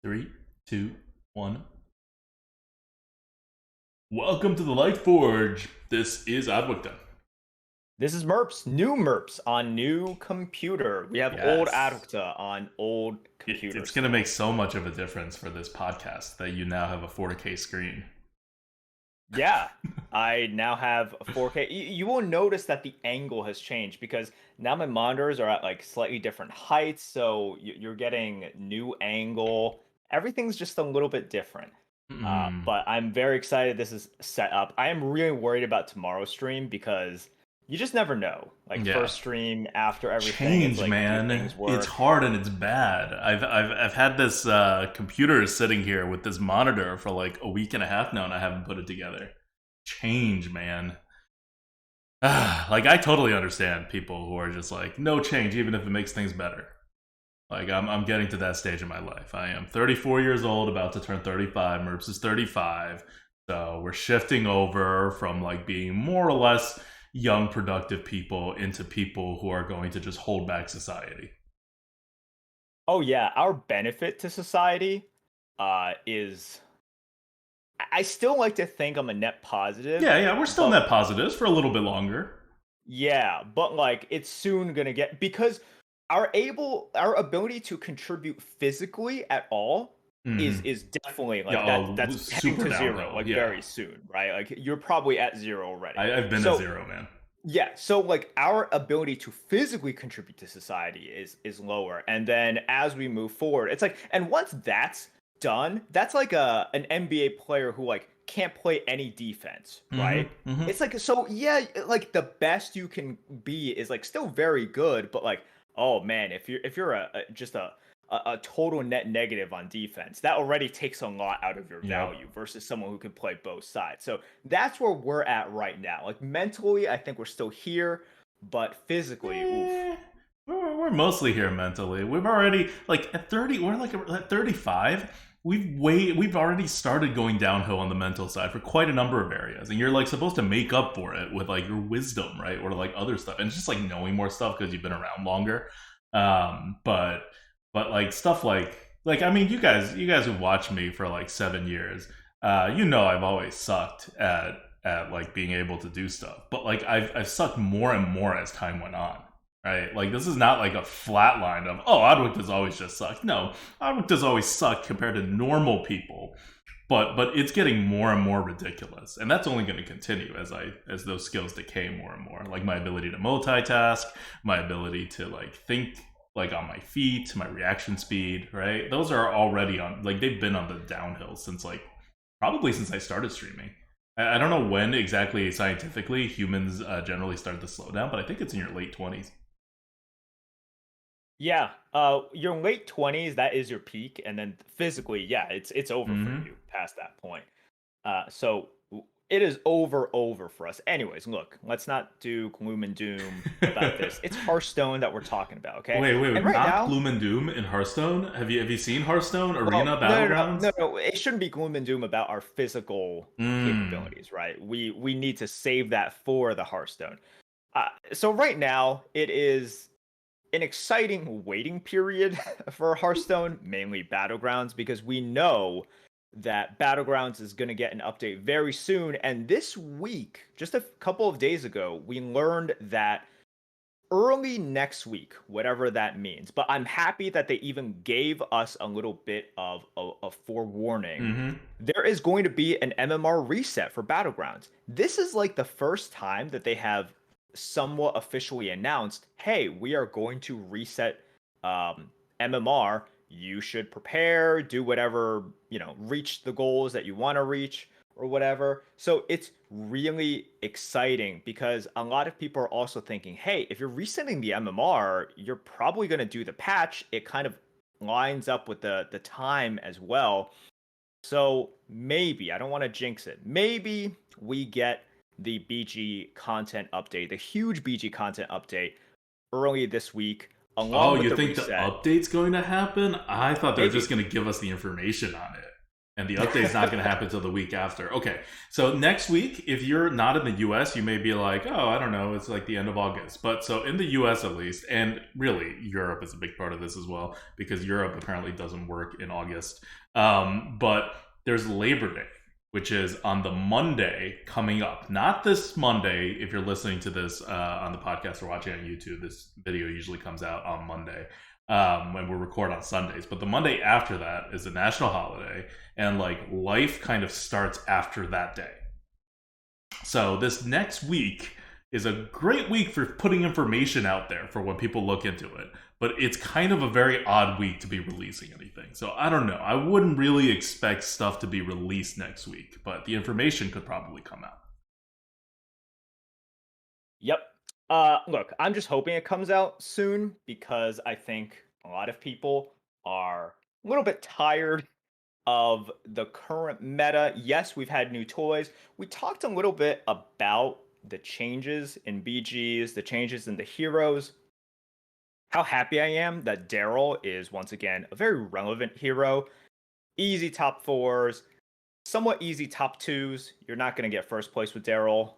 Three, two, one. Welcome to the Lightforge. This is ADWCTA. This is Merps, new Merps on new computer. We have old Yes. ADWCTA on old It's computers. going to make so much of a difference for this podcast that you now have a 4K screen. Yeah, I now have a 4K. You will notice that the angle has changed because now my monitors are at like slightly different heights, so you're getting new angle. Everything's just a little bit different. Mm, But I'm very excited this is set up. I am really worried about tomorrow's stream because you just never know. Like yeah. first stream after everything, it's Change, like, do man. things It's work? hard and it's bad. I've had this computer sitting here with this monitor for like a week and a half now, and I haven't put it together. Change, man. Like I totally understand people who are just like no change, even if it makes things better. Like I'm getting to that stage in my life. I am 34 years old, about to turn 35. Merps is 35. So we're shifting over from like being more or less young, productive people into people who are going to just hold back society. Oh yeah, our benefit to society is I still like to think I'm a net positive, Yeah, yeah, we're still but net positives for a little bit longer. yeah, but like it's soon gonna get because our ability to contribute physically at all is Mm-hmm. is definitely Yeah, like oh, that's heading super to zero downhill. like Yeah, very soon, right? Like you're probably at zero already. I've been at So zero, man. yeah, so like our ability to physically contribute to society is lower, and then as we move forward, it's like, and once that's done, that's like an NBA player who like can't play any defense, right? Mm-hmm. Mm-hmm. It's like, so yeah, like the best you can be is like still very good, but like, oh man, if you're just a total net negative on defense, that already takes a lot out of your Yep. value versus someone who can play both sides. So that's where we're at right now. Like mentally, I think we're still here, but physically, oof. Eh, we're mostly here mentally. We've already like at 30. We're like at 35. We've already started going downhill on the mental side for quite a number of areas, and you're like supposed to make up for it with like your wisdom, right, or like other stuff, and it's just like knowing more stuff because you've been around longer. But like stuff like I mean, you guys have watched me for like 7 years. You know, I've always sucked at like being able to do stuff. But like I've sucked more and more as time went on. Right? Like this is not like a flat line of Odwick has always just sucked. No, Odwick does always suck compared to normal people. But it's getting more and more ridiculous. And that's only gonna continue as those skills decay more and more. Like my ability to multitask, my ability to like think like on my feet, my reaction speed, right? Those are already on like they've been on the downhill since like probably since I started streaming. I don't know when exactly scientifically humans generally start to slow down, but I think it's in your late 20s. Yeah, your late 20s, that is your peak, and then physically, yeah, it's over for Mm-hmm. you past that point. So it is over for us. Anyways, look, let's not do gloom and doom about this. It's Hearthstone that we're talking about, okay? Wait, And right not now, gloom and doom in Hearthstone. Have you seen Hearthstone well, Arena no, Battlegrounds? no, no. It shouldn't be gloom and doom about our physical Mm. capabilities, right? We need to save that for the Hearthstone. So right now, it is an exciting waiting period for Hearthstone, mainly Battlegrounds, because we know that Battlegrounds is going to get an update very soon. And this week, just a couple of days ago, we learned that early next week, whatever that means. But I'm happy that they even gave us a little bit of a forewarning. Mm-hmm. There is going to be an MMR reset for Battlegrounds. This is like the first time that they have somewhat officially announced, hey, we are going to reset MMR. You should prepare, do whatever, reach the goals that you want to reach or whatever. So it's really exciting because a lot of people are also thinking, hey, if you're resetting the MMR, you're probably going to do the patch. It kind of lines up with the time as well. So maybe, I don't want to jinx it, maybe we get the BG content update, the huge BG content update early this week, Oh, along with you the think the reset. update's going to happen? I thought they were just Maybe. going to give us the information on it. And the update's not going to happen until the week after. Okay, so next week, if you're not in the US, you may be like, oh, I don't know, it's like the end of August. But so in the US at least, and really Europe is a big part of this as well, because Europe apparently doesn't work in August. But there's Labor Day, which is on the Monday coming up. Not this Monday, if you're listening to this on the podcast or watching on YouTube. This video usually comes out on Monday. When we record on Sundays. But the Monday after that is a national holiday, and like life kind of starts after that day. So this next week is a great week for putting information out there for when people look into it. But it's kind of a very odd week to be releasing anything. So I don't know. I wouldn't really expect stuff to be released next week, but the information could probably come out. Yep. Look, I'm just hoping it comes out soon because I think a lot of people are a little bit tired of the current meta. Yes, we've had new toys. We talked a little bit about the changes in BGs, the changes in the heroes. How happy I am that Daryl is once again a very relevant hero. Easy top fours, somewhat easy top twos. You're not going to get first place with Daryl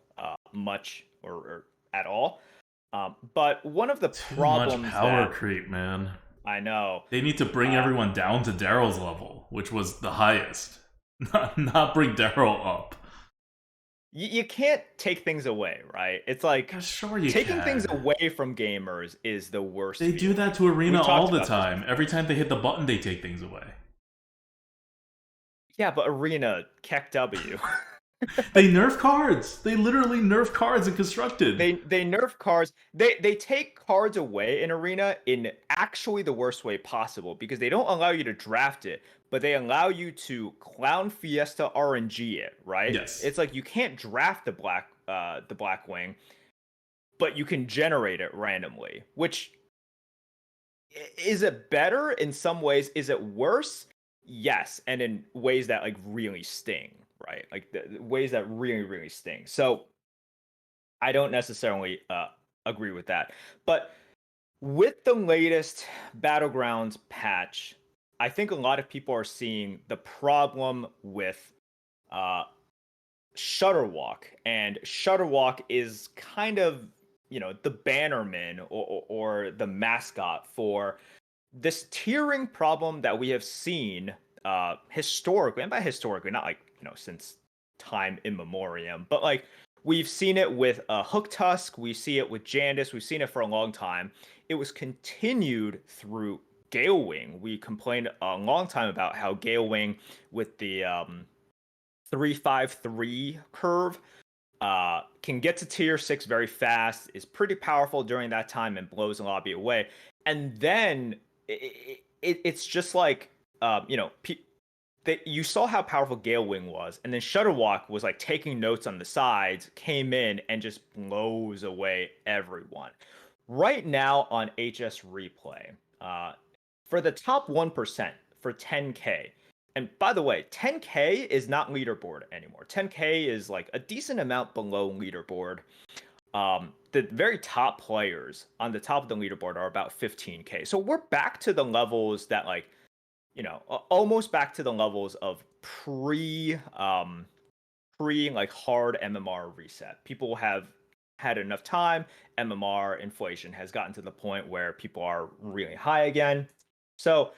much or at all. But one of the Too problems much power creep, man. I know They need to bring everyone down to Daryl's level, which was the highest. Not bring Daryl up. you can't take things away, right? It's like Yeah, sure you taking can. things away from gamers is the worst. They do feeling. that to Arena We've all talked the about this time. before. Every time they hit the button, they take things away. Yeah, but Arena, Keck W. They nerf cards. They literally nerf cards in Constructed. They nerf cards. They take cards away in Arena in actually the worst way possible because they don't allow you to draft it, but they allow you to Clown Fiesta RNG it, right? Yes. It's like you can't draft the black wing, but you can generate it randomly. Which is it better in some ways? Is it worse? Yes, and in ways that like really sting, right? Like the ways that really sting. So I don't necessarily agree with that. But with the latest Battlegrounds patch, I think a lot of people are seeing the problem with uh, Shudderwock. And Shudderwock is kind of, the bannerman or the mascot for this tiering problem that we have seen historically, and by historically, not like, since time immemorium, but like we've seen it with Hook Tusk, we see it with Jandis, we've seen it for a long time. It was continued through Galewing. We complained a long time about how Galewing with the 353 curve can get to tier 6 very fast, is pretty powerful during that time, and blows a lobby away. And then it's just like, you saw how powerful Galewing was, and then Shudderwock was like taking notes on the sides, came in and just blows away everyone. Right now on HS Replay, for the top 1% for 10K, and by the way, 10K is not leaderboard anymore. 10K is like a decent amount below leaderboard. The very top players on the top of the leaderboard are about 15K. So we're back to the levels that like, almost back to the levels of pre like hard MMR reset. People have had enough time. MMR inflation has gotten to the point where people are really high again. So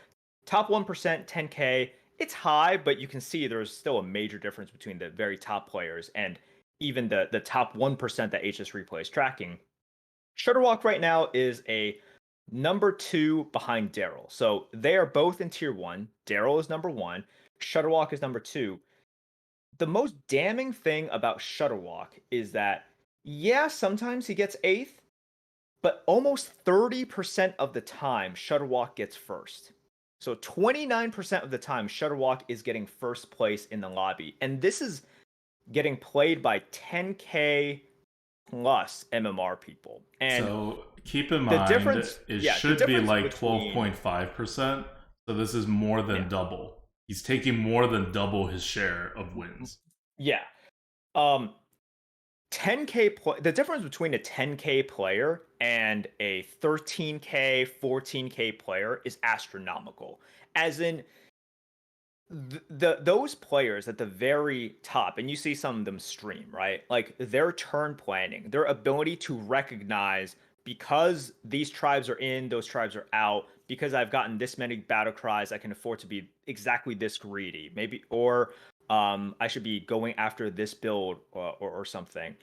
top 1%, 10K, it's high, but you can see there's still a major difference between the very top players and even the top 1% that HS Replay is tracking. Shudderwock right now is a number 2 behind Daryl. So they are both in tier 1. Daryl is number 1. Shudderwock is number 2. The most damning thing about Shudderwock is that, yeah, sometimes he gets 8th, but almost 30% of the time, Shudderwock gets first. So 29% of the time, Shudderwock is getting first place in the lobby. And this is getting played by 10K plus MMR people. And so keep in the mind, difference, it yeah, should the be difference like between 12.5%. So this is more than double. He's taking more than double his share of wins. Yeah. 10K the difference between a 10K player and a 13K, 14K player is astronomical. As in, those players at the very top, and you see some of them stream, right? Like their turn planning, their ability to recognize, because these tribes are in, those tribes are out, because I've gotten this many battle cries, I can afford to be exactly this greedy, maybe, or I should be going after this build, or something.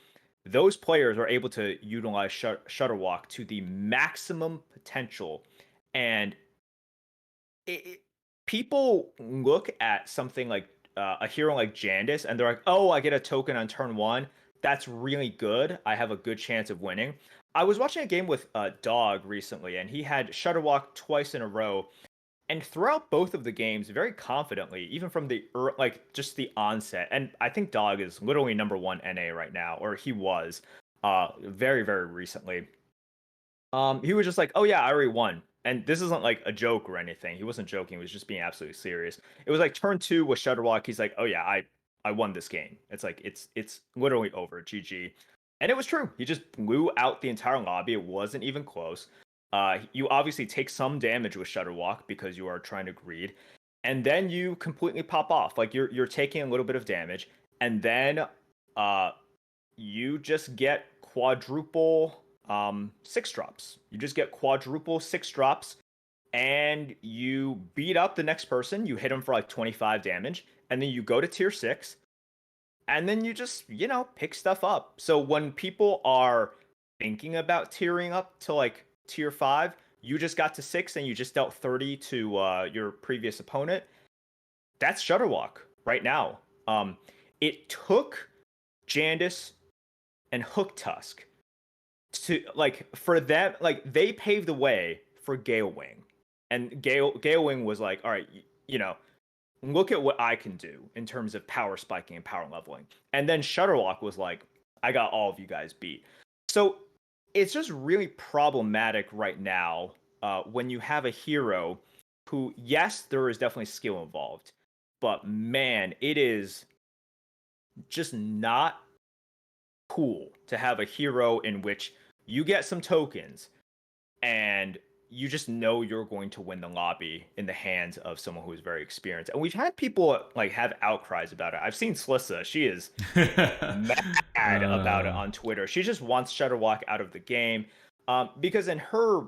Those players are able to utilize Shudderwock to the maximum potential, and it, people look at something like a hero like Jandis, and they're like, "Oh, I get a token on turn one. That's really good. I have a good chance of winning." I was watching a game with Dog recently, and he had Shudderwock twice in a row, and throughout both of the games, very confidently, even from the like just the onset. And I think Dog is literally number one NA right now, or he was, very very recently. He was just like, "Oh yeah, I already won." And this isn't like a joke or anything. He wasn't joking. He was just being absolutely serious. It was like turn two with Shudderwock. He's like, "Oh yeah, I won this game." It's like it's literally over. GG. And it was true. He just blew out the entire lobby. It wasn't even close. You obviously take some damage with Shudderwock because you are trying to greed, and then you completely pop off. Like you're taking a little bit of damage, and then uh you just get quadruple six drops. You just get quadruple six drops, and you beat up the next person. You hit them for like 25 damage, and then you go to tier 6, and then you just, pick stuff up. So when people are thinking about tiering up to like tier 5, you just got to 6 and you just dealt 30 to your previous opponent. That's Shudderwock right now. It took Jandis and Hook Tusk to, like, for them, like they paved the way for Gale Wing, and Gale Wing was like, all right, look at what I can do in terms of power spiking and power leveling. And then Shudderwock was like, I got all of you guys beat. So it's just really problematic right now, when you have a hero who, yes, there is definitely skill involved, but man, it is just not cool to have a hero in which you get some tokens and you just know you're going to win the lobby in the hands of someone who is very experienced. And we've had people like have outcries about it. I've seen Slissa. She is mad about it on Twitter. She just wants Shudderwock out of the game, because in her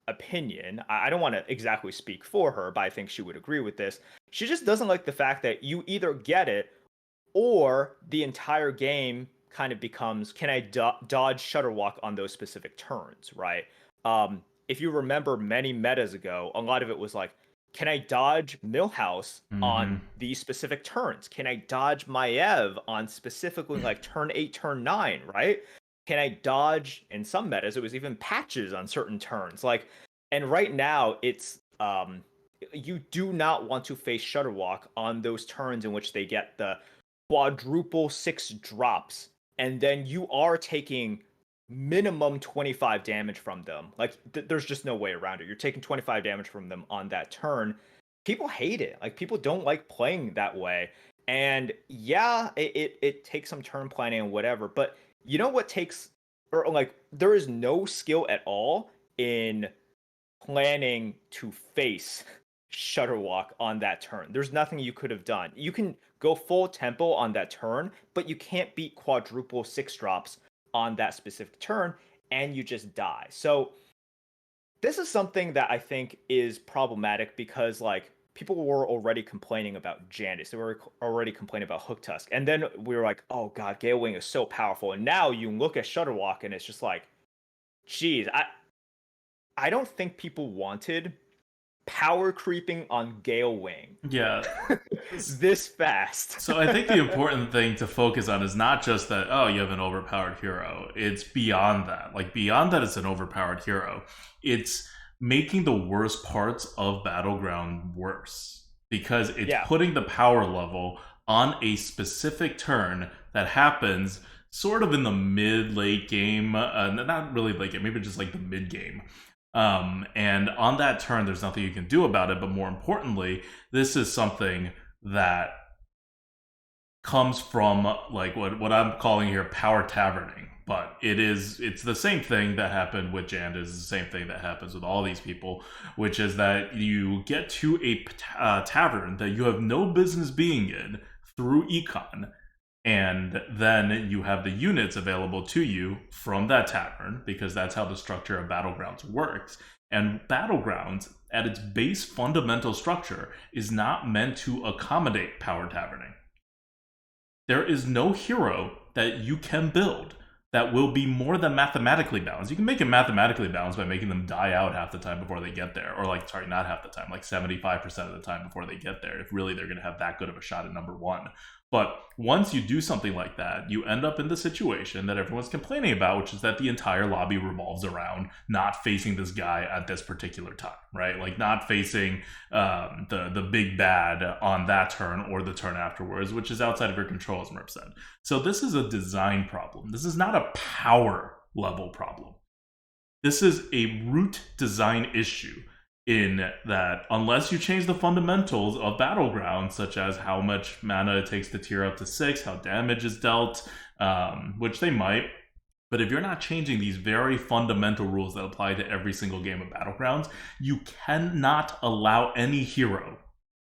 opinion, I don't want to exactly speak for her, but I think she would agree with this. She just doesn't like the fact that you either get it or the entire game kind of becomes, can I dodge Shudderwock on those specific turns, right? If you remember many metas ago, a lot of it was like, can I dodge Millhouse on these specific turns? Can I dodge Maiev on specifically like turn 8, turn 9, right? Can I dodge, in some metas, it was even patches on certain turns. Like, and right now it's, you do not want to face Shudderwock on those turns in which they get the quadruple 6 drops, and then you are taking minimum 25 damage from them. Like there's just no way around it. You're taking 25 damage from them on that turn. People hate it. Like people don't like playing that way. And yeah, it takes some turn planning and whatever, but you know what takes, or like there is no skill at all in planning to face Shudderwock on that turn. There's nothing you could have done. You can go full tempo on that turn, but you can't beat quadruple 6 drops on that specific turn, and you just die. So this is something that I think is problematic because like people were already complaining about Jandis. They were already complaining about Hook Tusk. And then we were like, oh god, Gale Wing is so powerful. And now you look at Shudderwock and it's just like, geez, I don't think people wanted power creeping on Gale Wing. Yeah. This fast. So I think the important thing to focus on is not just that, oh, you have an overpowered hero. It's beyond that. Like, beyond that, it's an overpowered hero. It's making the worst parts of Battleground worse. Because it's putting the power level on a specific turn that happens sort of in the mid-late game. Not really late game, maybe just like the mid-game. And on that turn, there's nothing you can do about it. But more importantly, this is something that comes from like what I'm calling here power taverning. But it's the same thing that happened with Jandis, the same thing that happens with all these people, which is that you get to a tavern that you have no business being in through econ, and then you have the units available to you from that tavern, because that's how the structure of Battlegrounds works. And Battlegrounds, at its base fundamental structure, is not meant to accommodate power taverning. There is no hero that you can build that will be more than mathematically balanced. You can make it mathematically balanced by making them die out half the time before they get there. Or not half the time, like 75% of the time before they get there, if really they're going to have that good of a shot at number one. But once you do something like that, you end up in the situation that everyone's complaining about, which is that the entire lobby revolves around not facing this guy at this particular time, right? Like not facing the big bad on that turn or the turn afterwards, which is outside of your control, as Merp said. So this is a design problem. This is not a power level problem. This is a root design issue, in that unless you change the fundamentals of Battlegrounds, such as how much mana it takes to tier up to 6, how damage is dealt, which they might, but if you're not changing these very fundamental rules that apply to every single game of Battlegrounds, you cannot allow any hero,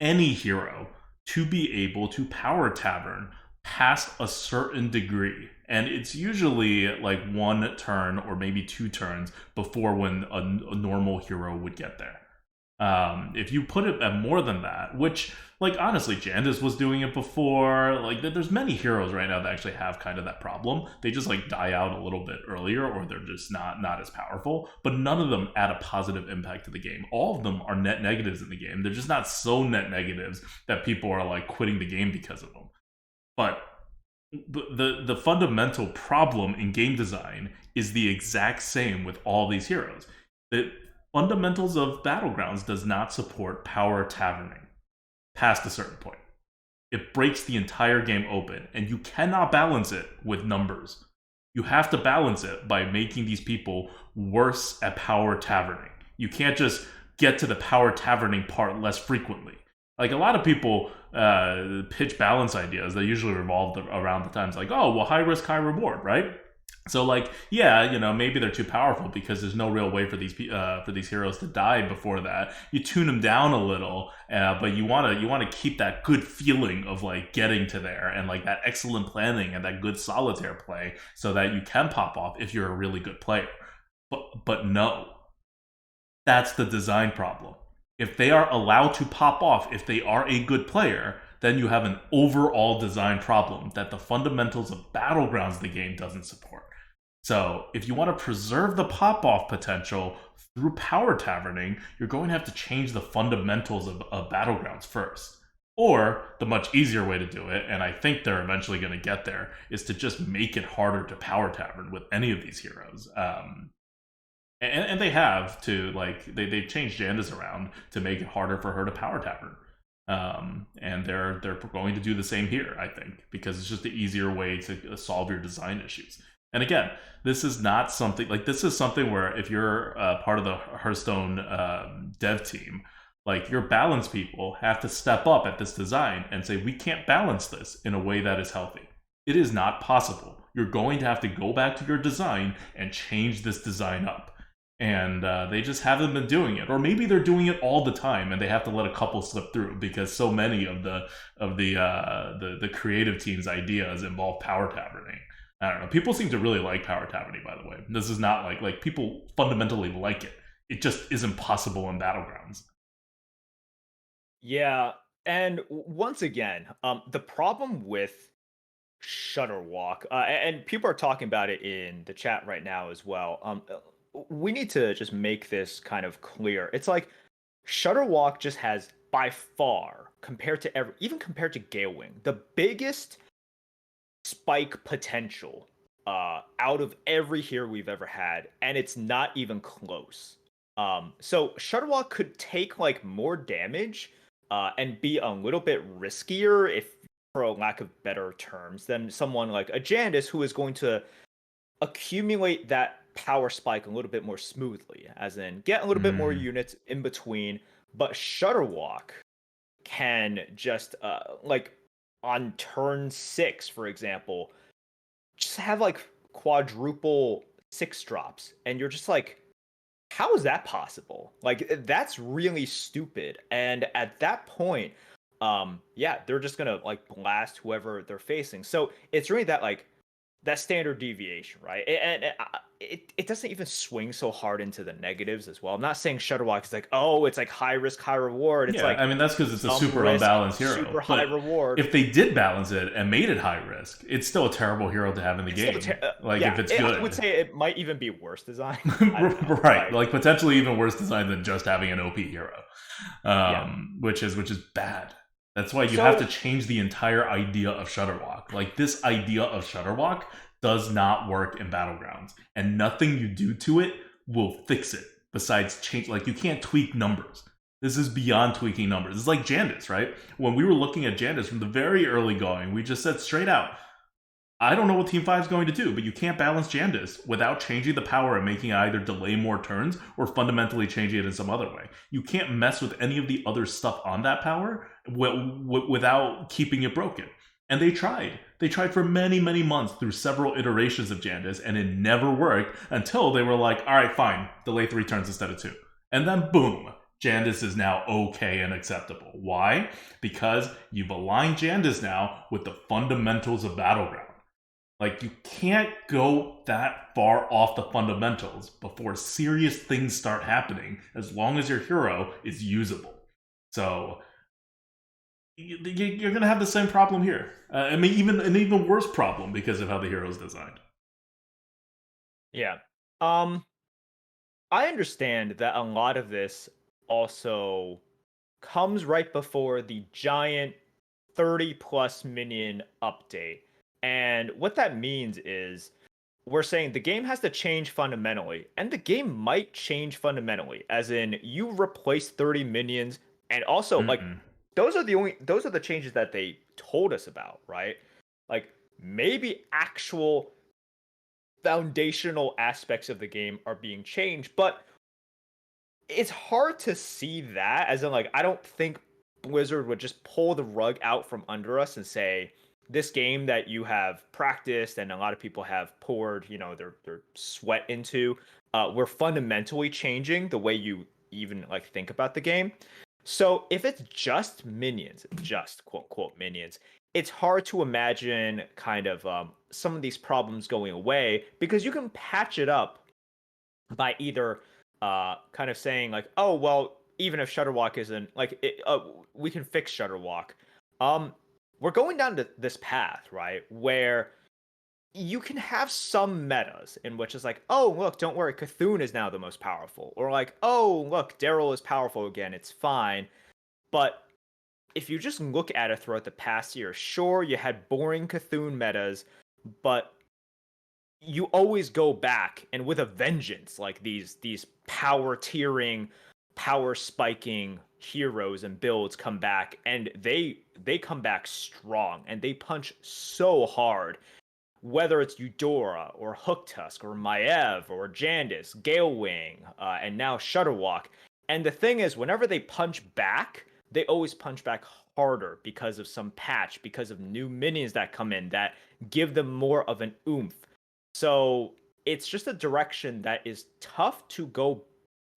to be able to power tavern past a certain degree. And it's usually like one turn or maybe 2 turns before when a normal hero would get there. If you put it at more than that, which, like, honestly, Jandis was doing it before. Like, there's many heroes right now that actually have kind of that problem. They just like die out a little bit earlier, or they're just not as powerful. But none of them add a positive impact to the game. All of them are net negatives in the game. They're just not so net negatives that people are like quitting the game because of them. But the fundamental problem in game design is the exact same with all these heroes. The fundamentals of Battlegrounds does not support power taverning past a certain point. It breaks the entire game open, and you cannot balance it with numbers. You have to balance it by making these people worse at power taverning. You can't just get to the power taverning part less frequently. Like, a lot of people pitch balance ideas that usually revolve around the times like, oh, well, high risk, high reward, right? So, like, yeah, you know, maybe they're too powerful because there's no real way for these heroes to die before that. You tune them down a little, but you want to keep that good feeling of like getting to there, and like that excellent planning and that good solitaire play, so that you can pop off if you're a really good player. But no, that's the design problem. If they are allowed to pop off, if they are a good player, then you have an overall design problem that the fundamentals of Battlegrounds, the game, doesn't support. So if you want to preserve the pop-off potential through power taverning, you're going to have to change the fundamentals of Battlegrounds first. Or the much easier way to do it, and I think they're eventually going to get there, is to just make it harder to power tavern with any of these heroes. And they have to, like, they've changed Jandis around to make it harder for her to power tavern. And they're going to do the same here, I think, because it's just the easier way to solve your design issues. And again, this is not something like, this is something where if you're part of the Hearthstone dev team, like, your balance people have to step up at this design and say, we can't balance this in a way that is healthy. It is not possible. You're going to have to go back to your design and change this design up. And they just haven't been doing it, or maybe they're doing it all the time, and they have to let a couple slip through because so many of the creative team's ideas involve power taverning. I don't know. People seem to really like power taverning, by the way. This is not like people fundamentally like it. It just isn't possible in Battlegrounds. Yeah, and once again, the problem with Shudderwock, and people are talking about it in the chat right now as well. We need to just make this kind of clear. It's like Shudderwock just has, by far, compared to even compared to Galewing, the biggest spike potential out of every hero we've ever had, and it's not even close. So Shudderwock could take like more damage and be a little bit riskier, if for a lack of better terms, than someone like a Jandis, who is going to accumulate that power spike a little bit more smoothly, as in get a little bit more units in between. But Shudderwock can just like on turn 6, for example, just have like quadruple 6-drops, and you're just like, how is that possible? Like, that's really stupid. And at that point, yeah, they're just gonna like blast whoever they're facing. So it's really that like that standard deviation, right? It doesn't even swing so hard into the negatives as well. I'm not saying Shudderwock is like, oh, it's like high risk, high reward. It's Yeah, like, I mean, that's because it's a some super risk, unbalanced hero. super high But reward. if they did balance it and made it high risk, it's still a terrible hero to have in the game. Like, yeah, if it's good. I would say it might even be worse design. Right, like potentially even worse design than just having an OP hero, Yeah. which is bad. That's why you have to change the entire idea of Shudderwock. Like, this idea of Shudderwock does not work in Battlegrounds, and nothing you do to it will fix it besides change. Like, you can't tweak numbers. This is beyond tweaking numbers. It's like Jandis, right? When we were looking at Jandis from the very early going, we just said straight out, I don't know what Team 5 is going to do, but you can't balance Jandis without changing the power and making it either delay more turns or fundamentally changing it in some other way. You can't mess with any of the other stuff on that power without keeping it broken. And they tried. They tried for many, many months through several iterations of Jandis, and it never worked until they were like, all right, fine, delay 3 turns instead of 2. And then boom, Jandis is now okay and acceptable. Why? Because you've aligned Jandis now with the fundamentals of Battleground. Like, you can't go that far off the fundamentals before serious things start happening, as long as your hero is usable. So you're going to have the same problem here. I mean, even an even worse problem because of how the hero is designed. Yeah. I understand that a lot of this also comes right before the giant 30+ minion update. And what that means is we're saying the game has to change fundamentally, and the game might change fundamentally, as in you replace 30 minions, and also like those are the changes that they told us about, right? Like, maybe actual foundational aspects of the game are being changed, but it's hard to see that, as in, like, I don't think Blizzard would just pull the rug out from under us and say, this game that you have practiced and a lot of people have poured, you know, their sweat into, we're fundamentally changing the way you even like think about the game. So if it's just minions, just quote unquote minions, it's hard to imagine kind of some of these problems going away, because you can patch it up by either kind of saying like, oh, well, even if Shudderwock isn't like it, we can fix Shudderwock. We're going down to this path, right, where you can have some metas in which it's like, oh, look, don't worry, Cthulhu is now the most powerful. Or like, oh, look, Daryl is powerful again, it's fine. But if you just look at it throughout the past year, sure, you had boring Cthulhu metas, but you always go back, and with a vengeance, like these power tiering, power spiking heroes and builds come back, and they come back strong, and they punch so hard, whether it's Eudora or Hooktusk or Maiev or Jandis, Galewing, and now Shudderwock. And the thing is, whenever they punch back, they always punch back harder because of some patch, because of new minions that come in that give them more of an oomph. So it's just a direction that is tough to go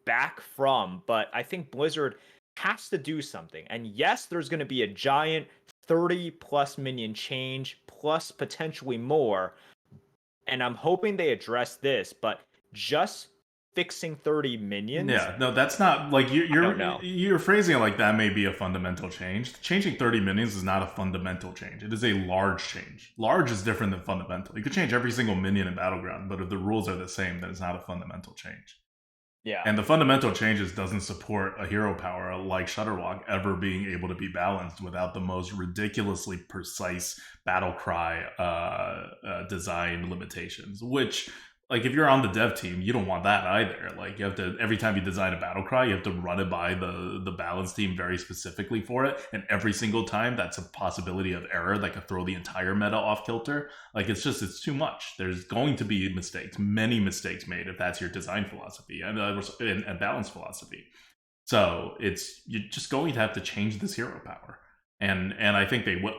back from, but I think Blizzard has to do something. And yes, there's going to be a giant 30+ minion change, plus potentially more. And I'm hoping they address this, but just fixing 30 minions. Yeah, no, that's not like you're phrasing it like that may be a fundamental change. Changing 30 minions is not a fundamental change. It is a large change. Large is different than fundamental. You could change every single minion in Battleground, but if the rules are the same, then it's not a fundamental change. Yeah. And the fundamental changes doesn't support a hero power like Shudderwock ever being able to be balanced without the most ridiculously precise battle cry design limitations, which, like, if you're on the dev team, you don't want that either. Like, you have to, every time you design a battle cry, you have to run it by the balance team very specifically for it. And every single time, that's a possibility of error that could throw the entire meta off kilter. Like, it's too much. There's going to be mistakes, many mistakes made if that's your design philosophy and balance philosophy. So you're just going to have to change this hero power. And I think they will.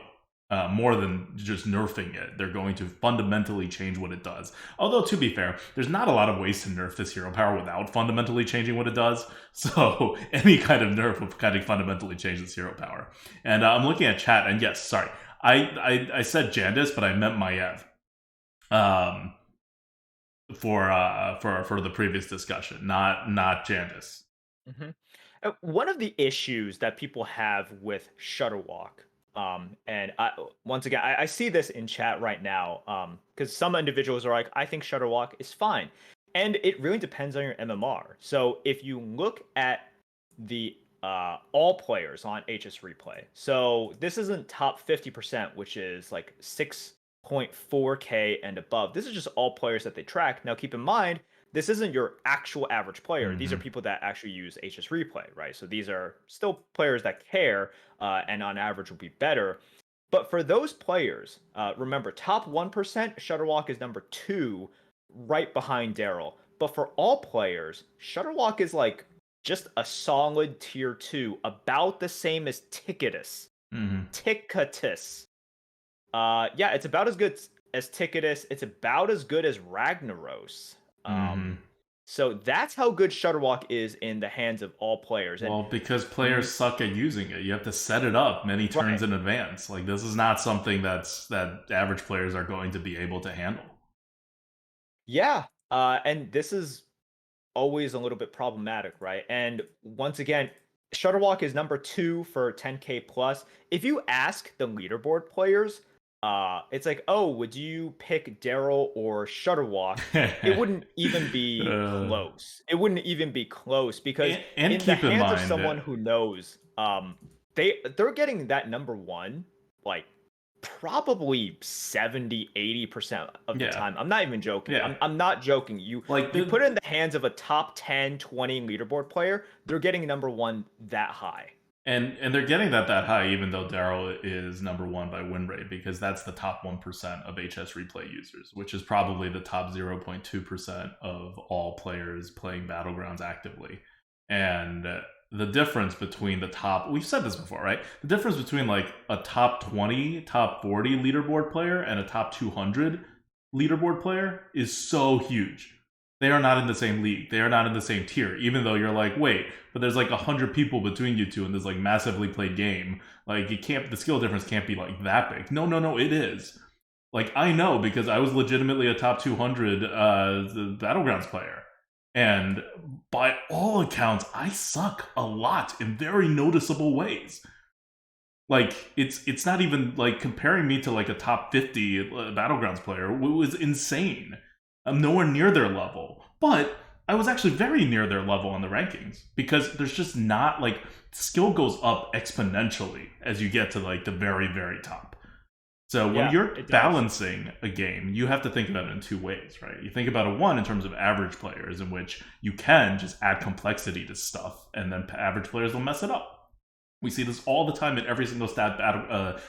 more than just nerfing it. They're going to fundamentally change what it does. Although, to be fair, there's not a lot of ways to nerf this hero power without fundamentally changing what it does. So any kind of nerf will kind of fundamentally change this hero power. And I'm looking at chat, and yes, sorry, I said Jandis, but I meant Maiev. For the previous discussion, not Jandis. Mm-hmm. One of the issues that people have with Shudderwock, and once again, I see this in chat right now, because some individuals are like, I think Shudderwock is fine. And it really depends on your MMR. So if you look at the all players on HS Replay, so this isn't top 50%, which is like 6.4K and above. This is just all players that they track. Now keep in mind, this isn't your actual average player. These are people that actually use HS Replay, right? So these are still players that care, and on average will be better. But for those players, remember, top 1%, Shudderwock is number 2, right behind Daryl. But for all players, Shudderwock is like just a solid tier 2, about the same as Ticketus. Ticketus. Yeah, it's about as good as Ticketus. It's about as good as Ragnaros. So that's how good Shudderwock is in the hands of all players. Well, because players suck at using it. You have to set it up many turns in advance. Like, this is not something that average players are going to be able to handle. Yeah, and this is always a little bit problematic, right? And once again, Shudderwock is number 2 for 10K plus. If you ask the leaderboard players, it's like, oh, would you pick Daryl or Shudderwock? It wouldn't even be close. It wouldn't even be close, because and in the hands of someone who knows, they're getting that number 1 like probably 70-80% of the time. I'm not even joking. I'm not joking. You put it in the hands of a top 10, 20 leaderboard player, they're getting number 1 that high. And they're getting that high, even though Daryl is number 1 by win rate, because that's the top 1% of HS Replay users, which is probably the top 0.2% of all players playing Battlegrounds actively. And the difference between the top, we've said this before, right? The difference between like a top 20, top 40 leaderboard player and a top 200 leaderboard player is so huge. They are not in the same league. They are not in the same tier, even though you're like, wait, but there's like 100 people between you two in this like massively played game. Like, the skill difference can't be like that big. No, it is. Like, I know, because I was legitimately a top 200 Battlegrounds player. And by all accounts, I suck a lot in very noticeable ways. Like, it's not even like comparing me to like a top 50 Battlegrounds player was insane. I'm nowhere near their level, but I was actually very near their level on the rankings, because there's just not like, skill goes up exponentially as you get to like the very, very top. So when you're balancing a game, you have to think about it in 2 ways, right? You think about it, one, in terms of average players, in which you can just add complexity to stuff, and then average players will mess it up. We see this all the time in every single stat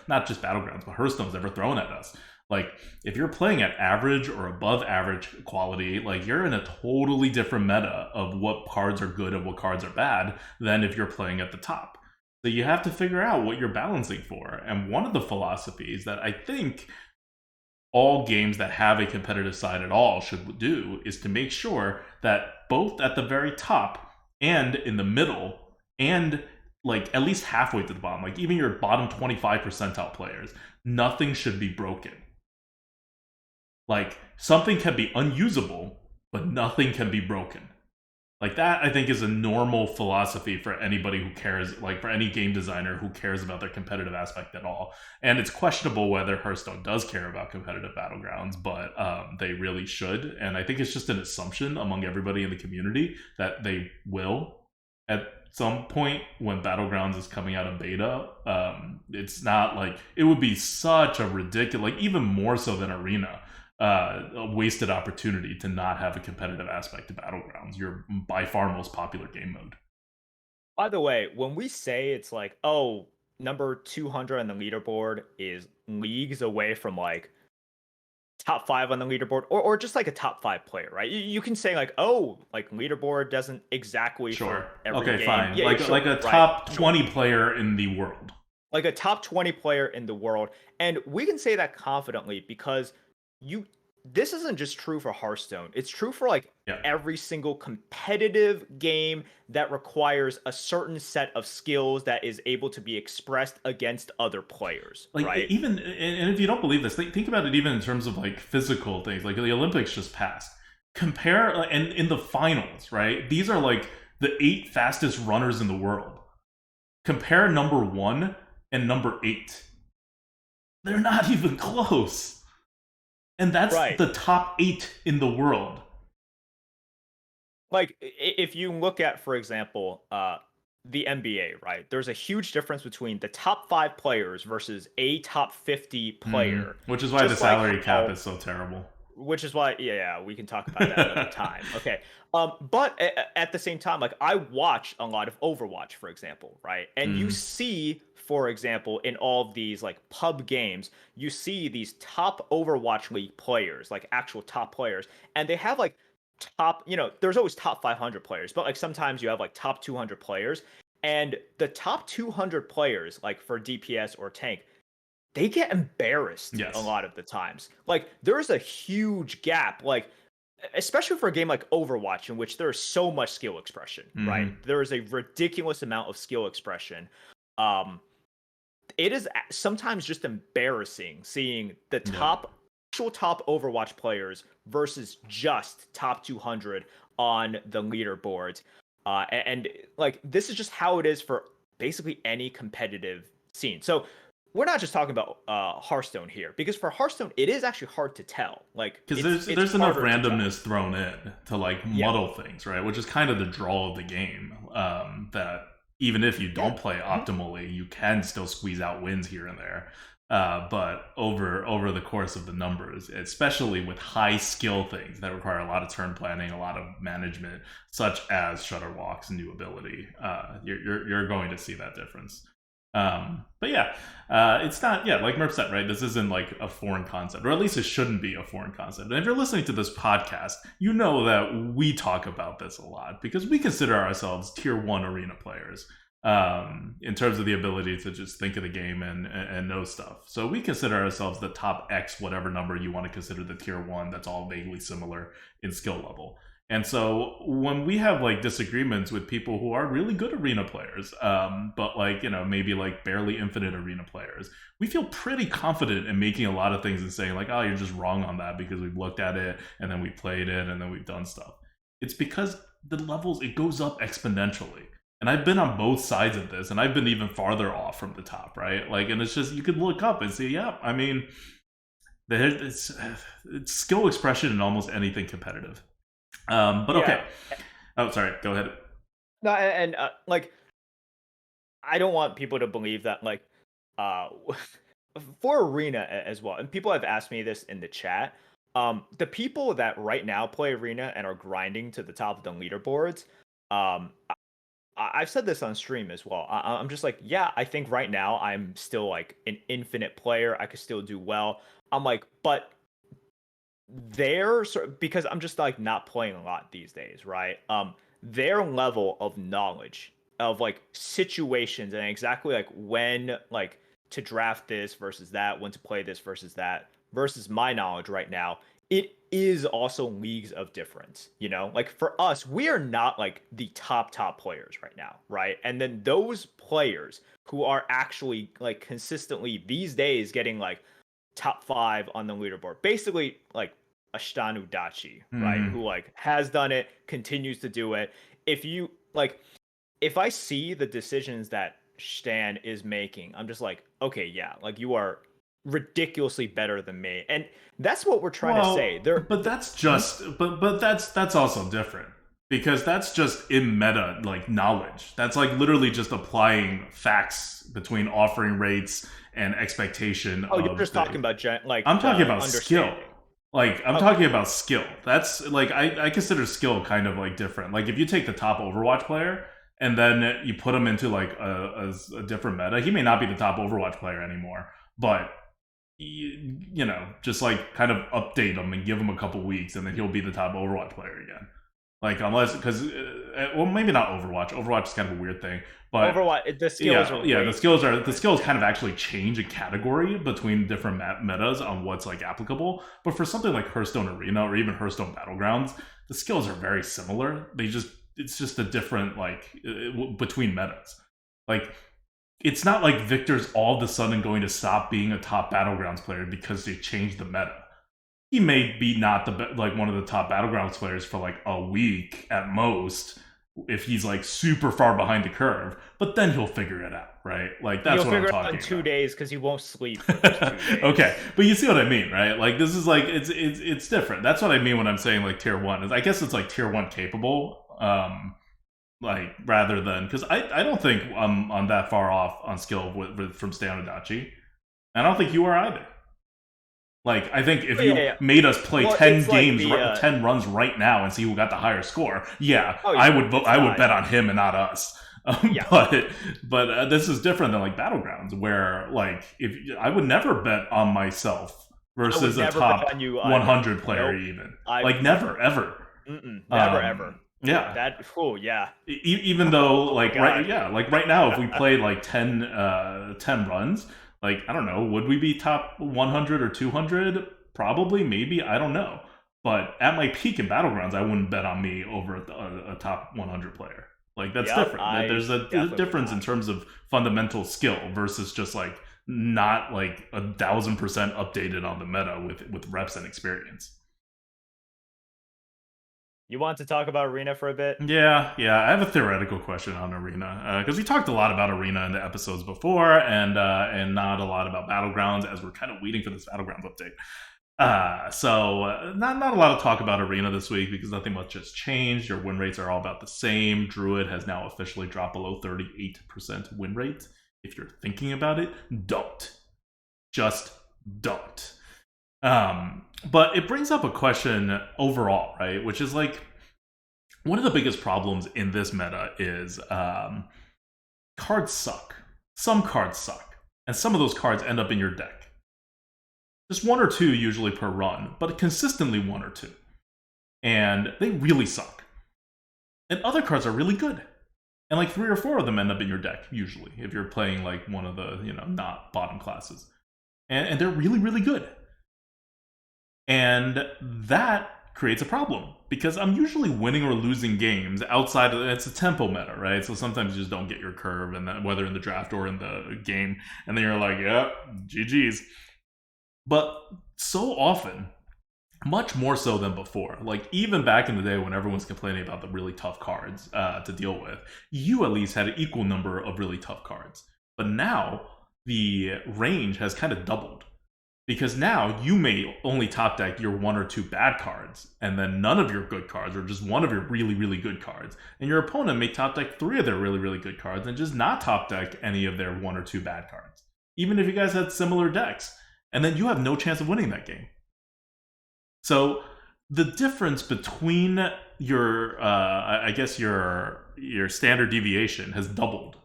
not just Battlegrounds, but Hearthstone's ever thrown at us. Like, if you're playing at average or above average quality, like, you're in a totally different meta of what cards are good and what cards are bad than if you're playing at the top. So you have to figure out what you're balancing for. And one of the philosophies that I think all games that have a competitive side at all should do is to make sure that both at the very top and in the middle, and like at least halfway to the bottom, like even your bottom 25 percentile players, nothing should be broken. Like, something can be unusable, but nothing can be broken. Like, that, I think, is a normal philosophy for anybody who cares, like for any game designer who cares about their competitive aspect at all. And it's questionable whether Hearthstone does care about competitive Battlegrounds, but they really should. And I think it's just an assumption among everybody in the community that they will at some point when Battlegrounds is coming out of beta. It's not like, it would be such a ridiculous, like even more so than Arena, a wasted opportunity to not have a competitive aspect to Battlegrounds, your by far most popular game mode. By the way, when we say it's like, oh, number 200 on the leaderboard is leagues away from like top 5 on the leaderboard, or just like a top 5 player, right? You can say like, oh, like leaderboard doesn't exactly sure. For every game. Fine. Yeah, like a top 20 player in the world. like a top 20 player in the world. And we can say that confidently because you this isn't just true for Hearthstone. It's true for like Yeah. every single competitive game that requires a certain set of skills that is able to be expressed against other players, Like right? even, and if you don't believe this, think about it even in terms of like physical things. Like the Olympics just passed. Compare and in the finals, right? These are like the 8 fastest runners in the world. Compare number 1 and number 8. They're not even close. And that's Right. the top 8 in the world. Like if you look at, for example, the NBA, right? There's a huge difference between the top 5 players versus a top 50 player. Which is why the Just like salary cap how is so terrible. which is why yeah, we can talk about that another time. Okay. But at the same time, like I watch a lot of Overwatch, for example, right? And you see, for example, in all of these like pub games, you see these top Overwatch League players, like actual top players, and they have like top, there's always top 500 players, but like sometimes you have like top 200 players, and the top 200 players, like for DPS or tank, they get embarrassed a Yes. lot of the times. Like there's a huge gap, like especially for a game like Overwatch, in which there's so much skill expression, right? There is a ridiculous amount of skill expression. Um, it is sometimes just embarrassing seeing the actual top Overwatch players versus just top 200 on the leaderboard. And like this is just how it is for basically any competitive scene. So we're not just talking about Hearthstone here, because for Hearthstone it is actually hard to tell. Like Because it's there's enough harder to tell. randomness thrown in to like Yeah. muddle things, right? Which is kind of the draw of the game. That even if you don't play optimally, you can still squeeze out wins here and there. But over the course of the numbers, especially with high skill things that require a lot of turn planning, a lot of management, such as Shudderwock's new ability, you're going to see that difference. But yeah, it's not, yeah, like Merp said, right? This isn't like a foreign concept, or at least it shouldn't be a foreign concept. And if you're listening to this podcast, you know that we talk about this a lot because we consider ourselves tier 1 arena players, in terms of the ability to just think of the game and know stuff. So we consider ourselves the top X, whatever number you want to consider the tier 1 that's all vaguely similar in skill level. And so when we have like disagreements with people who are really good arena players, but like, maybe like barely infinite arena players, we feel pretty confident in making a lot of things and saying like, oh, you're just wrong on that because we've looked at it and then we played it and then we've done stuff. It's because the levels, it goes up exponentially. And I've been on both sides of this, and I've been even farther off from the top, right? Like, and it's just, you could look up and see, yeah, I mean, it's skill expression in almost anything competitive. But okay. Oh, sorry. Go ahead. No, and like I don't want people to believe that like uh for arena as well. And people have asked me this in the chat. The people that right now play arena and are grinding to the top of the leaderboards, I've said this on stream as well. I'm just like, yeah, I think right now I'm still like an infinite player. I could still do well. I'm like, but because I'm just like not playing a lot these days, right? Their level of knowledge of like situations and exactly like when like to draft this versus that, when to play this versus that, versus my knowledge right now, it is also leagues of difference, like for us, we are not like the top players right now, right? And then those players who are actually like consistently these days getting like top 5 on the leaderboard, basically like Ashtanu Dachi, right? Who like has done it, continues to do it. If I see the decisions that Stan is making, I'm just like, okay, yeah, like you are ridiculously better than me. And that's what we're trying to say. But that's just but that's also different. Because that's just in meta like knowledge. That's like literally just applying facts between offering rates and expectation. Oh, you're just talking about like I'm talking about skill. Like I'm talking about skill. That's like I consider skill kind of like different. Like if you take the top Overwatch player and then you put him into like a different meta, he may not be the top Overwatch player anymore, but just like kind of update him and give him a couple weeks, and then he'll be the top Overwatch player again. Like unless because well maybe not Overwatch. Overwatch is kind of a weird thing, but Overwatch, the skills are yeah, way the skills kind of actually change a category between different metas on what's like applicable. But for something like Hearthstone Arena or even Hearthstone Battlegrounds, the skills are very similar. It's just a different like between metas. Like it's not like Victor's all of a sudden going to stop being a top Battlegrounds player because they changed the meta. He may be not like one of the top Battlegrounds players for like a week at most if he's like super far behind the curve, but then he'll figure it out, right? Like that's what I'm talking about. He'll figure it out in 2 days because he won't sleep for those 2 days. Okay, but you see what I mean, right? Like this is like it's different. That's what I mean when I'm saying like tier 1 is I guess it's like tier 1 capable. Like rather than because I don't think I'm that far off on skill from Stay on Adachi. I don't think you are either. Like I think if you made us play 10 games, 10 runs right now and see who got the higher score, I would bet on him and not us. But this is different than like Battlegrounds, where like if I would never bet on myself versus a top 100 player, even like never ever, never ever. Yeah. That. Oh yeah. Even though like right now if we played like 10 runs. Like, I don't know, would we be top 100 or 200? Probably, maybe, I don't know. But at my peak in Battlegrounds, I wouldn't bet on me over a top 100 player. Like, that's different. There's a difference in terms of fundamental skill versus just, like, not, like, 1,000% updated on the meta with reps and experience. You want to talk about Arena for a bit? Yeah. I have a theoretical question on Arena because we talked a lot about Arena in the episodes before, and not a lot about Battlegrounds as we're kind of waiting for this Battlegrounds update. So not a lot of talk about Arena this week because nothing much has changed. Your win rates are all about the same. Druid has now officially dropped below 38% win rate. If you're thinking about it, just don't. But it brings up a question overall, right? Which is like, one of the biggest problems in this meta is cards suck. Some cards suck. And some of those cards end up in your deck. Just 1 or 2 usually per run, but consistently 1 or 2. And they really suck. And other cards are really good. And like 3 or 4 of them end up in your deck, usually, if you're playing like one of the, not bottom classes. And they're really, really good. And that creates a problem because I'm usually winning or losing games outside of it's a tempo meta, right? So sometimes you just don't get your curve, and then whether in the draft or in the game, and then you're like, GG's. But so often, much more so than before, like even back in the day when everyone's complaining about the really tough cards to deal with, you at least had an equal number of really tough cards. But now the range has kind of doubled. Because now you may only top deck your 1 or 2 bad cards, and then none of your good cards, or just one of your really, really good cards. And your opponent may top deck 3 of their really, really good cards, and just not top deck any of their 1 or 2 bad cards. Even if you guys had similar decks. And then you have no chance of winning that game. So the difference between your, I guess your standard deviation has doubled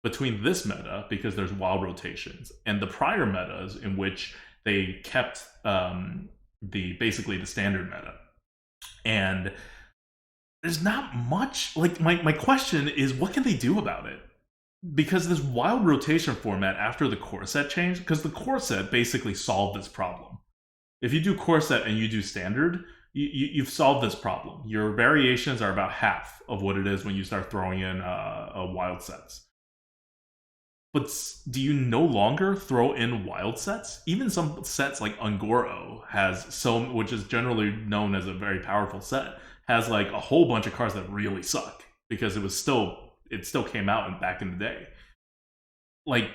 between this meta, because there's wild rotations, and the prior metas in which they kept basically the standard meta. And there's not much, like my question is, what can they do about it? Because this wild rotation format after the core set changed, because the core set basically solved this problem. If you do core set and you do standard, you've solved this problem. Your variations are about half of what it is when you start throwing in wild sets. But do you no longer throw in wild sets? Even some sets like Ungoro has which is generally known as a very powerful set, has like a whole bunch of cards that really suck because it still came out back in the day. Like,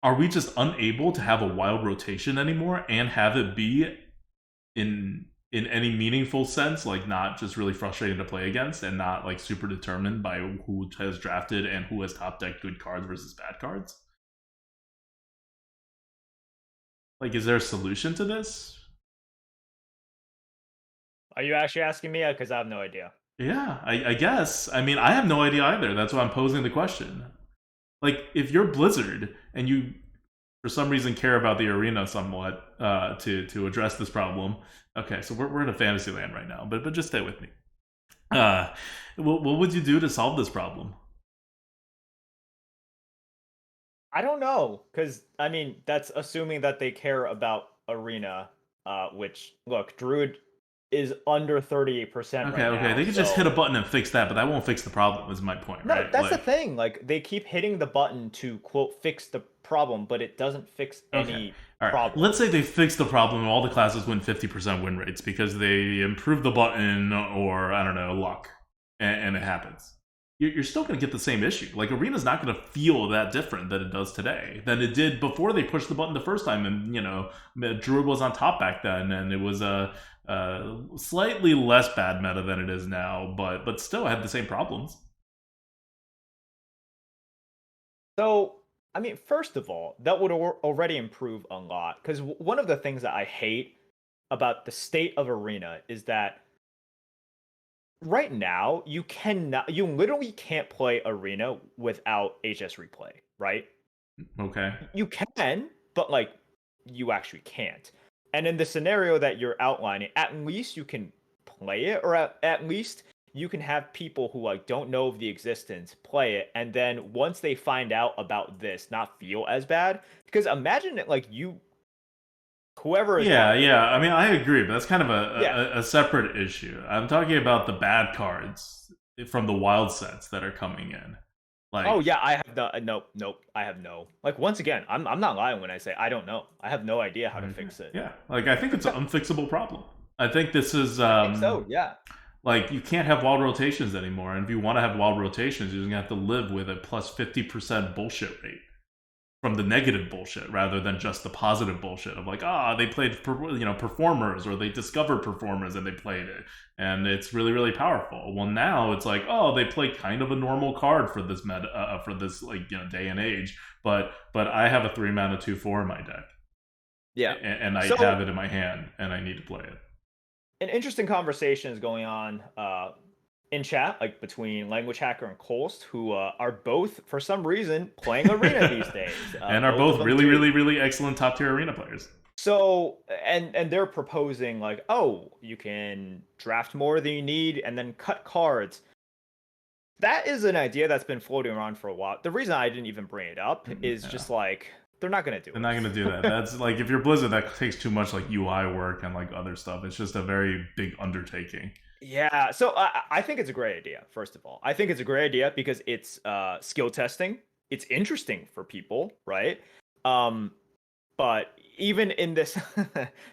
are we just unable to have a wild rotation anymore and have it be in any meaningful sense, like not just really frustrating to play against and not like super determined by who has drafted and who has top decked good cards versus bad cards? Like, is there a solution to this? Are you actually asking me? Because I have no idea. Yeah, I guess. I mean, I have no idea either. That's why I'm posing the question. Like, if you're Blizzard and you for some reason care about the arena somewhat to address this problem. Okay, so we're in a fantasy land right now, but just stay with me. What would you do to solve this problem? I don't know, because I mean that's assuming that they care about arena, which look, Druid is under 38% Okay, right okay, now, they could just hit so a button and fix that, but that won't fix the problem. Is my point, no, right? that's the Like, thing. Like they keep hitting the button to quote fix the problem, but it doesn't fix okay, any all right. problem. Let's say they fix the problem and all the classes win 50% win rates because they improve the button or I don't know luck, and it happens. You're still going to get the same issue. Like Arena's not going to feel that different than it does today than it did before they pushed the button the first time. And Druid was on top back then, and it was a slightly less bad meta than it is now, but still had the same problems. So, I mean, first of all, that would already improve a lot. Because one of the things that I hate about the state of Arena is that right now you literally can't play Arena without HS replay, right? Okay. You can, but like you actually can't. And in the scenario that you're outlining, at least you can play it, or at least you can have people who like don't know of the existence play it, and then once they find out about this, not feel as bad. Because imagine it like whoever is Yeah, running it. yeah. I mean, I agree, but that's kind of Yeah. a separate issue. I'm talking about the bad cards from the wild sets that are coming in. Like, Oh yeah, I have no, nope, nope. I have no. Like once again, I'm not lying when I say I don't know. I have no idea how to okay. fix it. Yeah, like I think it's an unfixable problem. I think this is I think so. Yeah. like you can't have wild rotations anymore, and if you want to have wild rotations, you're gonna have to live with a plus 50% bullshit rate from the negative bullshit rather than just the positive bullshit of like they played performers or they discovered performers and they played it and it's really really powerful. Well, now it's like they play kind of a normal card for this meta for this day and age, but I have a 3 mana 2/4 in my deck, Yeah. and I So have it in my hand and I need to play it. an interesting conversation is going on in chat, like between Language Hacker and Kolst, who are both, for some reason, playing Arena these days. And are Both of both them really do. really really excellent top tier arena players. So, and they're proposing like, oh, you can draft more than you need and then cut cards. That is an idea that's been floating around for a while. The reason I didn't even bring it up is Yeah. just like they're not gonna do They're it. not gonna do that. That's like if you're Blizzard, that takes too much like UI work and like other stuff. It's just a very big undertaking. Yeah, so I think it's a great idea. First of all, I think it's a great idea because it's skill testing. It's interesting for people, right? Um, but even in this,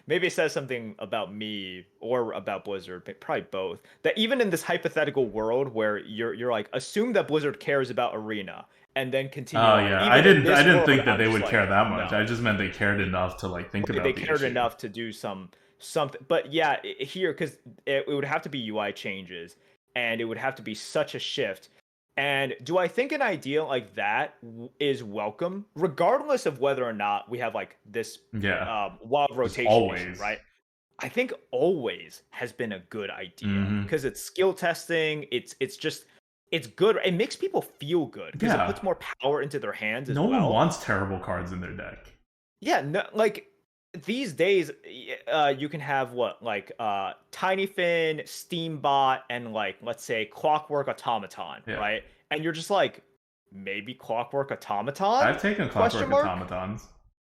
maybe it says something about me or about Blizzard, but probably both. That even in this hypothetical world where you're like assume that Blizzard cares about Arena and then continue Oh on. yeah, Even in I this didn't world, think that I'm they just would care like, that much. I no. just meant they cared enough to like think They about the cared issue. enough to do something, but yeah, here because it would have to be UI changes, and it would have to be such a shift. And do I think an idea like that is welcome, regardless of whether or not we have like this Yeah, wild just rotation issue, always. right? I think always has been a good idea Hmm. because it's skill testing. It's just it's good. It makes people feel good because it Yeah, puts more power into their hands as no one well. wants terrible cards in their deck. Yeah, no, like these days, you can have what like Tiny Fin, Steambot, and like let's say Clockwork Automaton, Yeah, right? And you're just like, maybe Clockwork Automaton? I've taken Question Clockwork mark? Automatons.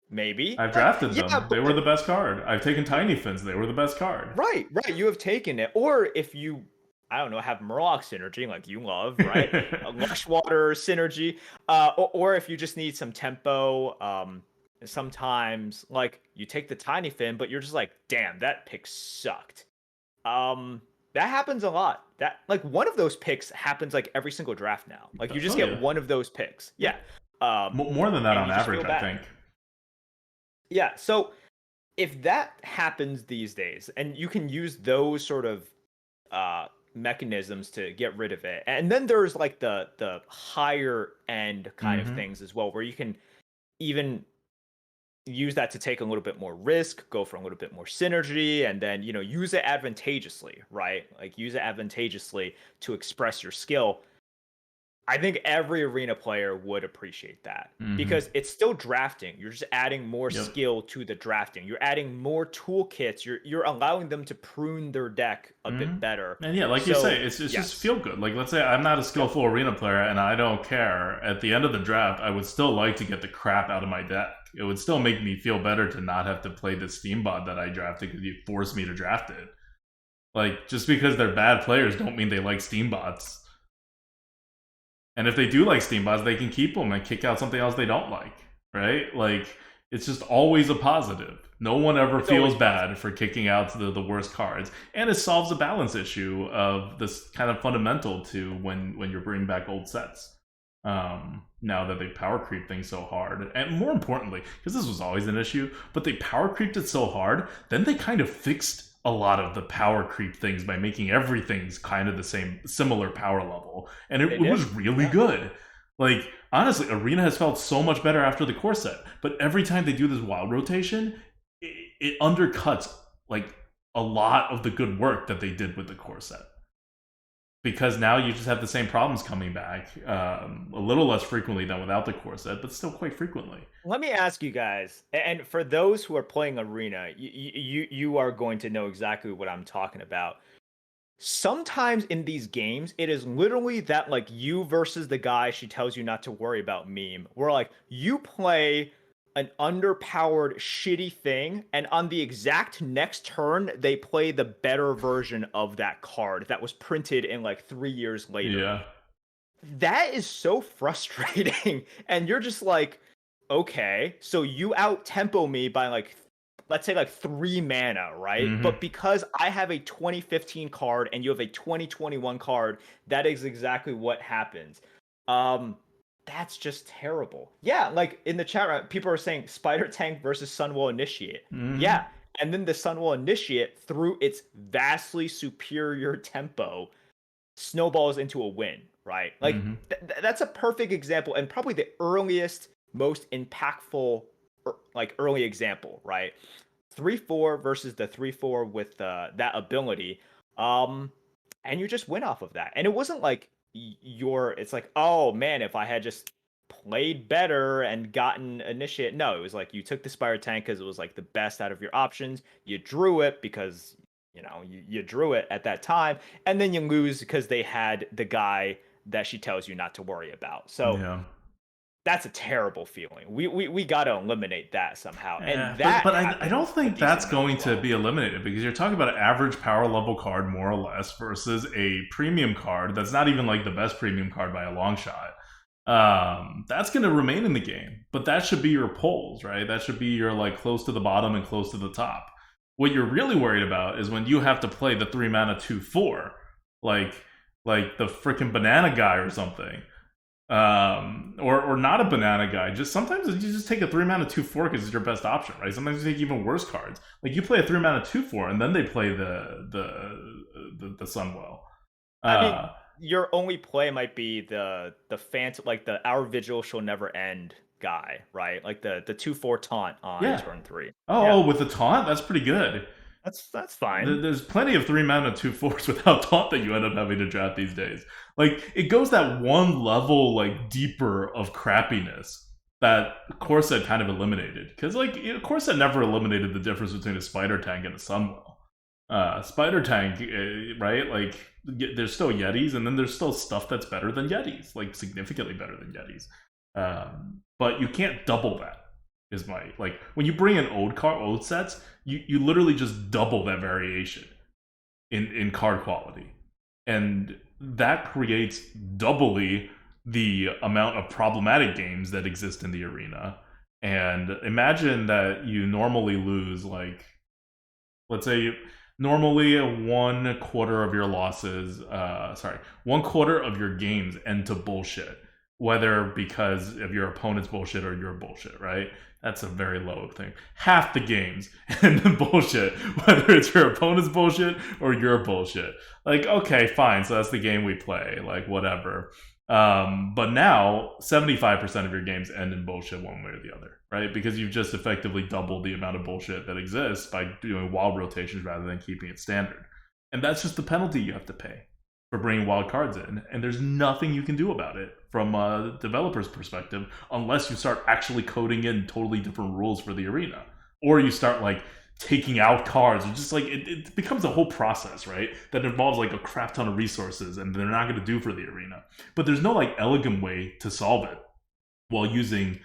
Maybe. I've Like, drafted yeah, them. They but were the best card. I've taken Tiny Fins. They were the best card. right, right. You have taken it. Or if you, I don't know, have Murloc synergy like you love, right? A Lush Water synergy. Or if you just need some tempo, sometimes like you take the Tiny Fin, but you're just like, damn, that pick sucked. That happens a lot. That like one of those picks happens like every single draft now. Like you just Oh yeah, get one of those picks. Yeah. more than that And on you just feel average, I bad. think. Yeah. So if that happens these days, and you can use those sort of mechanisms to get rid of it, and then there's like the higher end kind of Hmm. things as well, where you can even use that to take a little bit more risk, go for a little bit more synergy, and then use it advantageously, right? Like use it advantageously to express your skill. I think every arena player would appreciate that Hmm. because it's still drafting. You're just adding more Yep. skill to the drafting. You're adding more toolkits. You're allowing them to prune their deck a Hmm. bit better. And yeah, like you So say, it's just yes, feel good. Like let's say I'm not a yep. skillful arena player and I don't care. At the end of the draft, I would still like to get the crap out of my deck. It would still make me feel better to not have to play the Steam bot that I drafted because you forced me to draft it. Like just because they're bad players don't mean they like Steam bots. And if they do like Steam bots, they can keep them and kick out something else they don't like, right? Like it's just always a positive. No one ever It's always feels positive. bad for kicking out the worst cards, and it solves a balance issue of this kind of fundamental to when you're bringing back old sets. Now that they power creep things so hard, and more importantly, because this was always an issue, but they power creeped it so hard, then they kind of fixed a lot of the power creep things by making everything's kind of the same, similar power level, and They it did. was really Yeah. good. Like honestly, Arena has felt so much better after the core set, but every time they do this wild rotation, it undercuts like a lot of the good work that they did with the core set because now you just have the same problems coming back a little less frequently than without the core set, but still quite frequently. Let me ask you guys, and for those who are playing Arena, you are going to know exactly what I'm talking about. Sometimes in these games, it is literally that like you versus the guy she tells you not to worry about meme, where like you play an underpowered shitty thing, and on the exact next turn, they play the better version of that card that was printed in like 3 years later. Yeah. That is so frustrating. And you're just like, okay, so you out tempo me by like, let's say like 3 mana, right? Mm-hmm. But because I have a 2015 card and you have a 2021 card, that is exactly what happens. Um, that's just terrible. Yeah, like in the chat room, people are saying Spider Tank versus Sunwell Initiate. Mm-hmm. Yeah, and then the Sunwell Initiate, through its vastly superior tempo, snowballs into a win, right? Like Mm-hmm. that's a perfect example and probably the earliest, most impactful, like early example, right? 3-4 versus the 3-4 with that ability, um, and you just win off of that. And it wasn't like it's like, oh man, if I had just played better and gotten initiate. No, it was like you took the Spire Tank because it was like the best out of your options. You drew it because you drew it at that time, and then you lose because they had the guy that she tells you not to worry about. So Yeah. that's a terrible feeling. We got to eliminate that somehow, and Yeah, that but I don't happens a think decent that's amount going as to well. be eliminated because you're talking about an average power level card more or less versus a premium card that's not even like the best premium card by a long shot. That's going to remain in the game, but that should be your polls, right? That should be your like close to the bottom and close to the top. What you're really worried about is when you have to play the 3 mana 2/4, like like the freaking banana guy or something, or not a banana guy. Just sometimes you just take a 3 mana 2/4 because it's your best option, right? Sometimes you take even worse cards. Like you play a 3 mana 2/4 and then they play the Sunwell. I mean, Uh, your only play might be the phantom, like the our vigil shall never end guy, right? Like the 2-4 taunt on yeah. turn 3. Oh, Yeah, with the taunt, that's pretty good. that's fine. There's plenty of 3 mana 2/4s without taunt that you end up having to draft these days. Like it goes that one level like deeper of crappiness that Corset kind of eliminated because like Corset never eliminated the difference between a spider tank and a Sunwell. Spider tank, right? Like there's still Yetis, and then there's still stuff that's better than Yetis, like significantly better than Yetis. But you can't double that. Is my like when you bring in old sets, you literally just double that variation in card quality, and that creates doubly the amount of problematic games that exist in the arena. And imagine that you normally lose like let's say normally 1/4 of your losses sorry 1/4 of your games end to bullshit, whether because of your opponent's bullshit or your bullshit, right? That's a very low thing. Half the games end in bullshit, whether it's your opponent's bullshit or your bullshit. Like okay fine, so that's the game we play, like whatever. But now 75% of your games end in bullshit one way or the other, right? Because you've just effectively doubled the amount of bullshit that exists by doing wild rotations rather than keeping it standard. And that's just the penalty you have to pay for bringing wild cards in, and there's nothing you can do about it from a developer's perspective unless you start actually coding in totally different rules for the arena, or you start like taking out cards, or just like it becomes a whole process, right? That involves like a crap ton of resources, and they're not going to do for the arena. But there's no like elegant way to solve it while using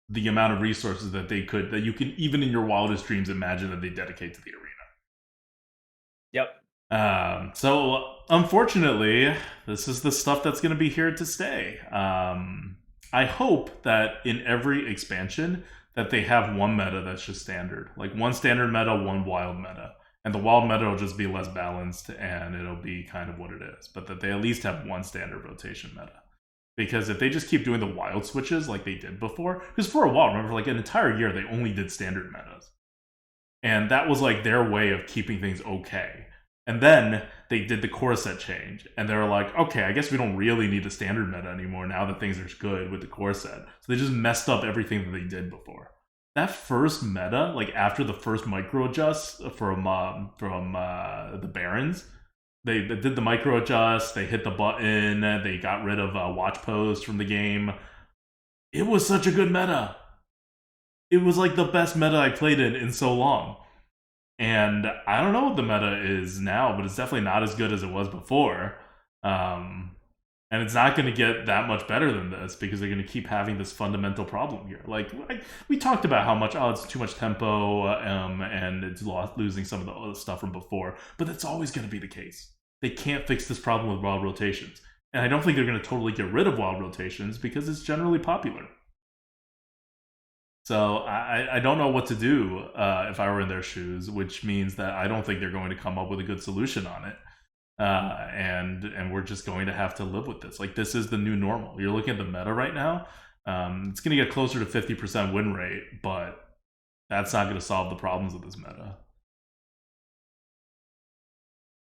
the amount of resources that you can even in your wildest dreams imagine that they dedicate to the arena. Yep. So unfortunately, this is the stuff that's going to be here to stay. I hope that in every expansion that they have one meta that's just standard, like one standard meta, one wild meta, and the wild meta will just be less balanced and it'll be kind of what it is. But that they at least have one standard rotation meta. Because if they just keep doing the wild switches like they did before, because for a while, remember, like an entire year, they only did standard metas. And that was like their way of keeping things okay. And then they did the core set change, and they were like, okay, I guess we don't really need a standard meta anymore now that things are good with the core set. So they just messed up everything that they did before. That first meta, like after the first micro adjust from the Barons, they did the micro adjust, they hit the button, they got rid of watch post from the game. It was such a good meta. It was like the best meta I played in so long. And I don't know what the meta is now, but it's definitely not as good as it was before. And it's not going to get that much better than this because they're going to keep having this fundamental problem here. Like we talked about how much, it's too much tempo and it's losing some of the other stuff from before. But that's always going to be the case. They can't fix this problem with wild rotations. And I don't think they're going to totally get rid of wild rotations because it's generally popular. So I don't know what to do if I were in their shoes, which means that I don't think they're going to come up with a good solution on it. And we're just going to have to live with this. Like, this is the new normal. You're looking at the meta right now. It's going to get closer to 50% win rate, but that's not going to solve the problems of this meta.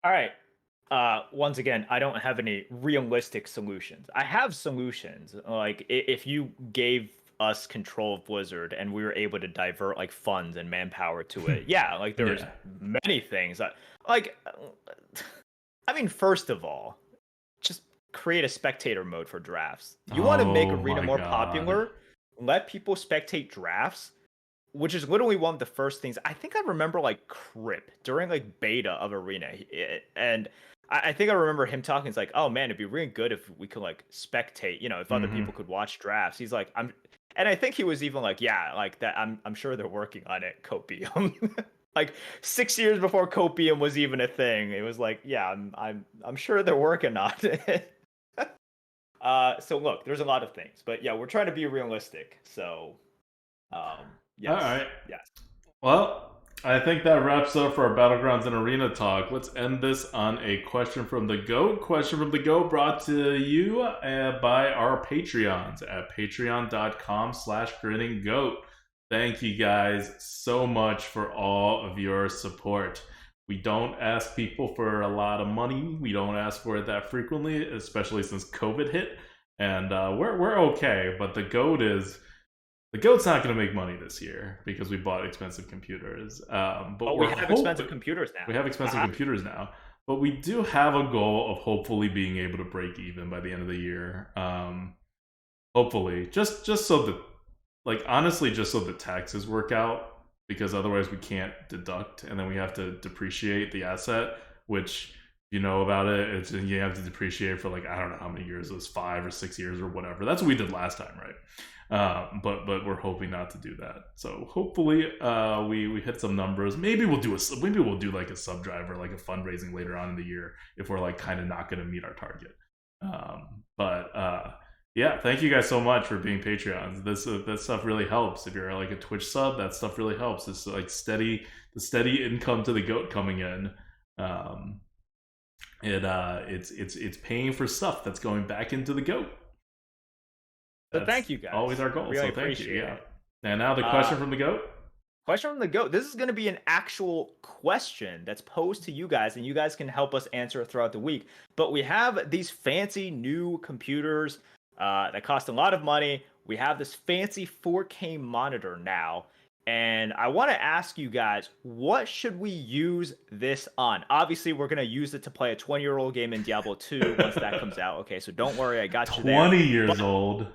All right. Once again, I don't have any realistic solutions. I have solutions. Like, if you gave us control of Blizzard and we were able to divert like funds and manpower to it, yeah, like there's many things that, like, I mean, first of all, just create a spectator mode for drafts. You want to make Arena more popular, let people spectate drafts, which is literally one of the first things. I think I remember like Crip during like beta of Arena, and I think I remember him talking. It's like, oh man, it'd be really good if we could like spectate, if other people could watch drafts. He's like, and I think he was even like, yeah, like that. I'm sure they're working on it, Copium. Like 6 years before Copium was even a thing, it was like, yeah, I'm sure they're working on it. So look, there's a lot of things, but yeah, we're trying to be realistic. So, yes. All right. Yes. Well, I think that wraps up for our Battlegrounds and Arena talk. Let's end this on a question from the GOAT. Question from the GOAT brought to you by our Patreons at patreon.com/grinninggoat. Thank you guys so much for all of your support. We don't ask people for a lot of money. We don't ask for it that frequently, especially since COVID hit. And we're okay, but the GOAT's not going to make money this year because we bought expensive computers. But we have expensive computers now. We have expensive computers now. But we do have a goal of hopefully being able to break even by the end of the year. Hopefully. Just so that, like, honestly, just so the taxes work out, because otherwise we can't deduct, and then we have to depreciate the asset, which, you know about it, you have to depreciate for, like, I don't know how many years, it was 5 or 6 years or whatever. That's what we did last time, right? But we're hoping not to do that. So hopefully we hit some numbers. Maybe we'll do like a sub drive, like a fundraising later on in the year if we're like kind of not going to meet our target. Yeah, thank you guys so much for being Patreons. That stuff really helps. If you're like a Twitch sub, that stuff really helps. It's like the steady income to the GOAT coming in. It's paying for stuff that's going back into the GOAT. So thank you guys. Always our goal. Really so thank you. Yeah. it. And now the question from the GOAT. Question from the GOAT. This is going to be an actual question that's posed to you guys, and you guys can help us answer it throughout the week. But we have these fancy new computers that cost a lot of money. We have this fancy 4K monitor now, And I want to ask you guys, what should we use this on? Obviously, we're going to use it to play a 20-year-old game in Diablo 2 once that comes out. Okay, so don't worry, I got you there. 20 years old.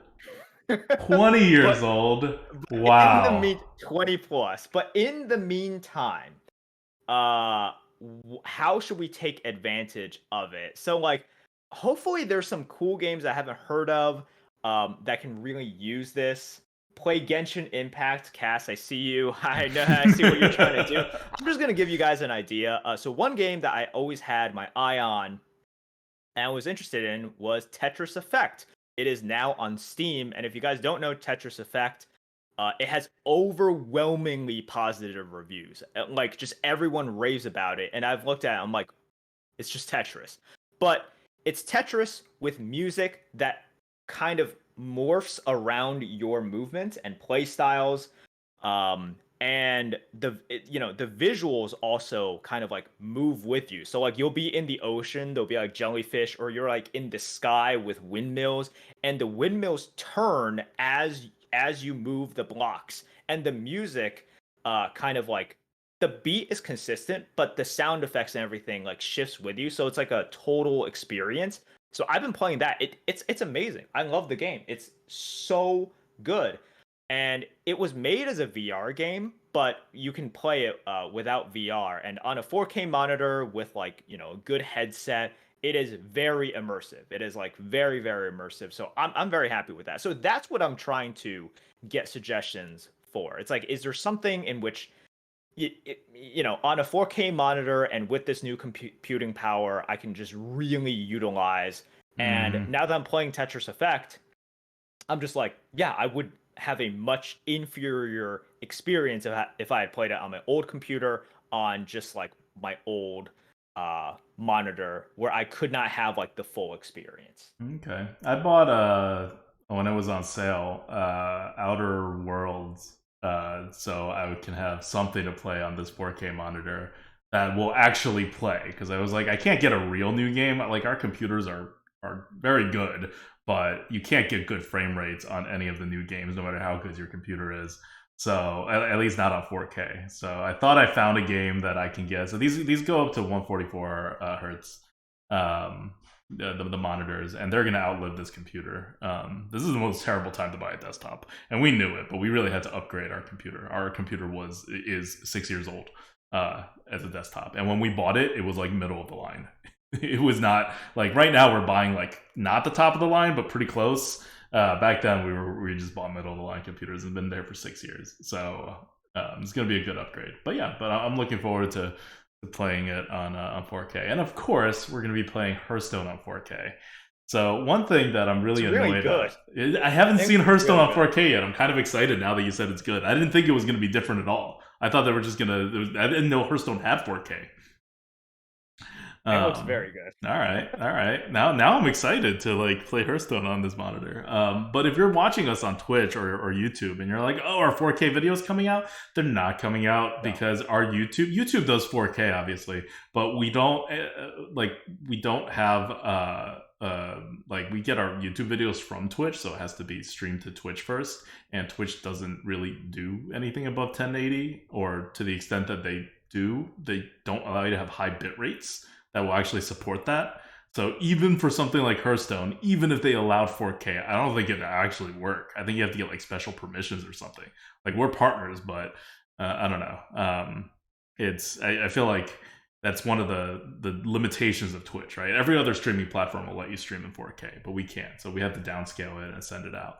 20 years But old. in the Wow. 20 plus. But in the meantime, uh how should we take advantage of it? So like hopefully there's some cool games I haven't heard of that can really use this. Play Genshin Impact. Cass, I see you. I see what you're trying to do. I'm just going to give you guys an idea. So one game that I always had my eye on and I was interested in was Tetris Effect. It is now on Steam, and if you guys don't know Tetris Effect, it has overwhelmingly positive reviews. Like just everyone raves about it, and I've looked at it. I'm like, it's just Tetris, but it's Tetris with music that kind of morphs around your movement and play styles. And the visuals also kind of like move with you. So like you'll be in the ocean, there'll be like jellyfish, or you're like in the sky with windmills, and the windmills turn as you move the blocks, and the music kind of like the beat is consistent, but the sound effects and everything like shifts with you. So it's like a total experience. So I've been playing that. It's amazing. I love the game. It's so good. And it was made as a VR game, but you can play it without VR. And on a 4K monitor with like, a good headset, it is very immersive. It is like very, very immersive. So I'm very happy with that. So that's what I'm trying to get suggestions for. It's like, is there something in which on a 4K monitor and with this new computing power, I can just really utilize. And now that I'm playing Tetris Effect, I'm just like, yeah, I would have a much inferior experience if I had played it on my old computer on just like my old monitor where I could not have like the full experience. Okay. I bought when it was on sale, Outer Worlds, so I can have something to play on this 4K monitor that will actually play. Because I was like, I can't get a real new game. Like our computers are very good, but you can't get good frame rates on any of the new games, no matter how good your computer is. So at least not on 4K. So I thought I found a game that I can get. So these go up to 144 hertz. The monitors, and they're going to outlive this computer. This is the most terrible time to buy a desktop, and we knew it, but we really had to upgrade our computer. Our computer is 6 years old as a desktop, and when we bought it, it was like middle of the line. It was not like right now we're buying like not the top of the line, but pretty close. Back then we just bought middle of the line computers and been there for 6 years, so it's going to be a good upgrade. But yeah, but I'm looking forward to playing it on 4K, and of course we're going to be playing Hearthstone on 4K. So one thing that I'm really annoyed at, I haven't seen Hearthstone on 4K yet. I'm kind of excited now that you said it's good. I didn't think it was going to be different at all. I thought they were just going to. I didn't know Hearthstone had 4K. It looks very good. All right. Now I'm excited to like play Hearthstone on this monitor. But if you're watching us on Twitch or YouTube and you're like, oh, our 4K videos coming out, they're not coming out because our YouTube does 4K obviously, but we don't have we get our YouTube videos from Twitch, so it has to be streamed to Twitch first, and Twitch doesn't really do anything above 1080, or to the extent that they do, they don't allow you to have high bit rates that will actually support that. So even for something like Hearthstone, even if they allowed 4K, I don't think it actually work. I think you have to get like special permissions or something. Like we're partners, but I don't know. I feel like that's one of the limitations of Twitch, right? Every other streaming platform will let you stream in 4K, but we can't. So we have to downscale it and send it out.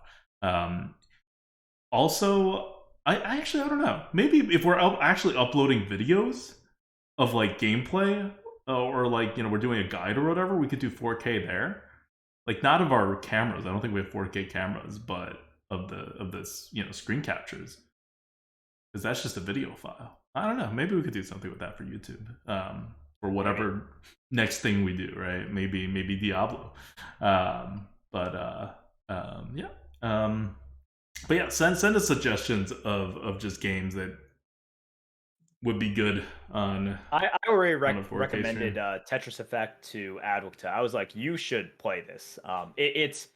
Also, I don't know. Maybe if we're actually uploading videos of like gameplay, or like we're doing a guide or whatever, we could do 4K there. Like not of our cameras. I don't think we have 4K cameras, but of this screen captures, because that's just a video file. I don't know. Maybe we could do something with that for YouTube, or whatever next thing we do. Right? Maybe Diablo. Yeah. But yeah, send us suggestions of just games that would be good on. I already recommended Tetris Effect to ADWCTA. I was like, you should play this. It's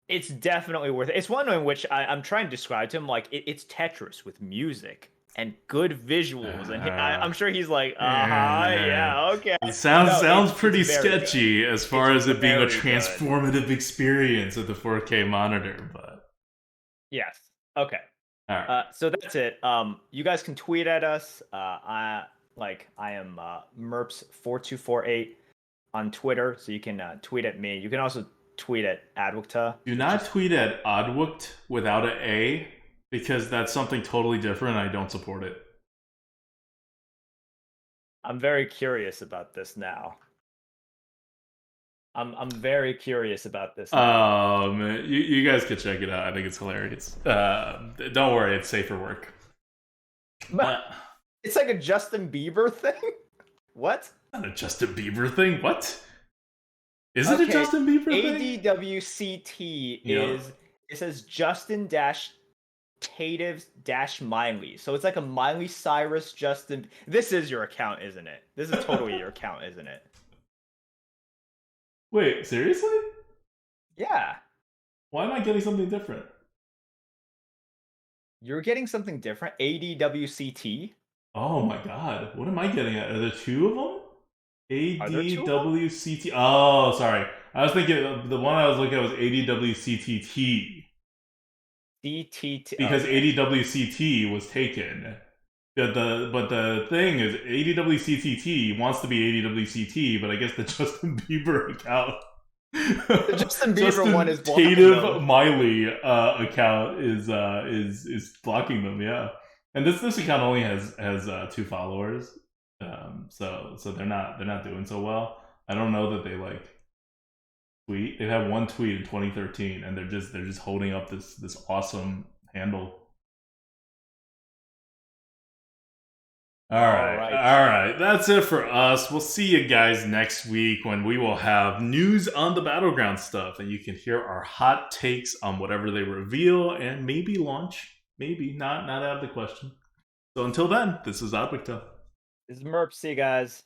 It's definitely worth it. It's one in which I'm trying to describe to him like it's Tetris with music and good visuals, and I'm sure he's like, yeah, okay. It sounds pretty it's very sketchy good. as far as it being a Very good. transformative experience with the 4K monitor, but Yes. Okay. all right. So that's it. You guys can tweet at us. I am Merps4248 on Twitter, so you can tweet at me. You can also tweet at ADWCTA. Do not tweet at ADWCTA without an A, because that's something totally different and I don't support it. I'm very curious about this now. I'm very curious about this now. You guys could check it out. I think it's hilarious. Don't worry, it's safe for work. It's like a Justin Bieber thing? What? Not a Justin Bieber thing. What? Is it a Justin Bieber thing? ADWCT is, it says Justin Tative Miley. So it's like a Miley Cyrus Justin. This is your account, isn't it? This is totally your account, isn't it? Wait, seriously? Yeah. Why am I getting something different? You're getting something different? ADWCT? Oh my god. What am I getting at? Are there two of them? ADWCT. Oh, sorry. I was thinking the one I was looking at was ADWCTT. CTT. Because ADWCT was taken. But the thing is, ADWCTT wants to be ADWCT, but I guess the Justin Bieber account, the Justin Bieber one is blocking Tative Miley account is blocking them. Yeah, and this account only has 2 followers, so they're not doing so well. I don't know that they like tweet. They've had 1 tweet in 2013, and they're just holding up this awesome handle. All right. That's it for us. We'll see you guys next week when we will have news on the Battlegrounds stuff, and you can hear our hot takes on whatever they reveal and maybe launch. Maybe not out of the question. So until then, this is ADWCTA. This is Merp. See you guys.